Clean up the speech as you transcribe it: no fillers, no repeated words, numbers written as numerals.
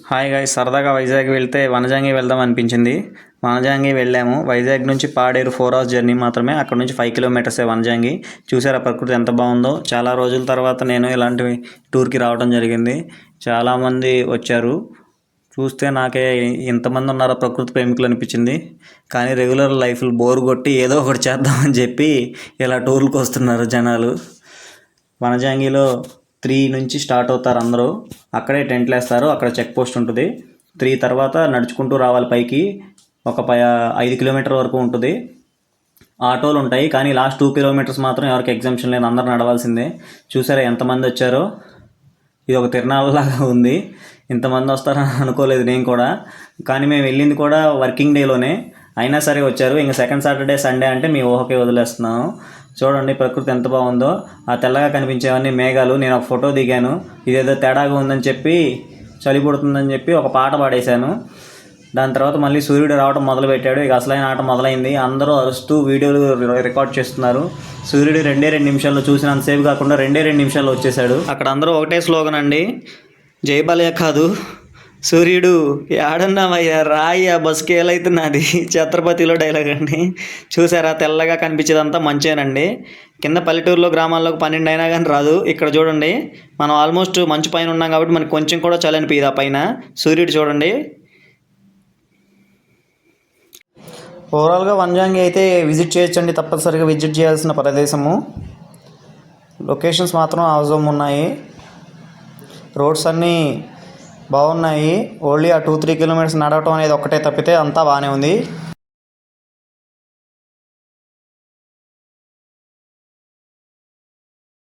Hi guys, సరదాగా వైజాగ్ వెళ్తే వనజాంగి వెళ్దాం అనిపించింది. వనజాంగి వెళ్ళాము. వైజాగ్ నుంచి పాడేరు 4 hours జర్నీ మాత్రమే. అక్కడ నుంచి 5 kilometers వనజాంగి. చూసారా ప్రకృతి ఎంత బాగుందో. చాలా రోజుల తర్వాత నేను ఇలాంటి టూర్కి రావడం జరిగింది. చాలామంది వచ్చారు. చూస్తే నాకే ఇంతమంది ఉన్నారో ప్రకృతి ప్రేమికులు అనిపించింది. కానీ రెగ్యులర్ లైఫ్లో బోర్ కొట్టి ఏదో ఒకటి చేద్దామని చెప్పి ఇలా టూర్లకు వస్తున్నారు జనాలు. వనజాంగిలో 3 నుంచి స్టార్ట్ అవుతారు అందరూ. అక్కడే టెంట్లు వేస్తారు. అక్కడ చెక్ పోస్ట్ ఉంటుంది. 3 తర్వాత నడుచుకుంటూ రావాలి పైకి. ఒక 5 kilometer వరకు ఉంటుంది. ఆటోలు ఉంటాయి, కానీ లాస్ట్ 2 kilometers మాత్రం ఎవరికి ఎగ్జామ్షన్ లేదు, అందరూ నడవాల్సిందే. చూసారా ఎంతమంది వచ్చారో. ఇది ఒక తిరణాలలాగా ఉంది. ఇంతమంది వస్తారని అనుకోలేదు నేను కూడా. కానీ మేము వెళ్ళింది కూడా వర్కింగ్ డేలోనే, అయినా సరే వచ్చారు. ఇంకా సెకండ్ సాటర్డే సండే అంటే మీ ఊహకే వదిలేస్తున్నాను. చూడండి ప్రకృతి ఎంత బాగుందో. ఆ తెల్లగా కనిపించేవన్నీ మేఘాలు. నేను ఒక ఫోటో దిగాను. ఇదేదో తేడాగా ఉందని చెప్పి, చలి పుడుతుందని చెప్పి ఒక పాట పాడేశాను. దాని తర్వాత మళ్ళీ సూర్యుడు రావడం మొదలుపెట్టాడు. ఇక అసలైన ఆట మొదలైంది. అందరూ అరుస్తూ వీడియోలు రికార్డ్ చేస్తున్నారు. సూర్యుడు 2 నిమిషాల్లో, చూసినంతసేపు కాకుండా 2 నిమిషాల్లో వచ్చేసాడు. అక్కడ అందరూ ఒకటే స్లోగన్ అండి, జైబాలయ కాదు సూర్యుడు ఏడన్నామయ్యా రాయ్యా బస్కి ఏలైతున్నది, ఛత్రపతిలో డైలాగ్ అండి. చూసారా తెల్లగా కనిపించేదంతా మంచేనండి. కింద పల్లెటూరులో గ్రామాల్లోకి 12 అయినా కానీ రాదు. ఇక్కడ చూడండి, మనం ఆల్మోస్ట్ మంచు పైన ఉన్నాం కాబట్టి మనకు కొంచెం కూడా చలి అనిపించదు. ఆ పైన సూర్యుడు చూడండి. ఓవరాల్గా వనజాంగి అయితే విజిట్ చేయొచ్చండి, తప్పనిసరిగా విజిట్ చేయాల్సిన ప్రదేశము. లొకేషన్స్ మాత్రం అవసరం ఉన్నాయి. రోడ్స్ అన్నీ బాగున్నాయి. ఓన్లీ ఆ 2-3 kilometers నడవటం అనేది ఒక్కటే తప్పితే అంతా బాగానే ఉంది.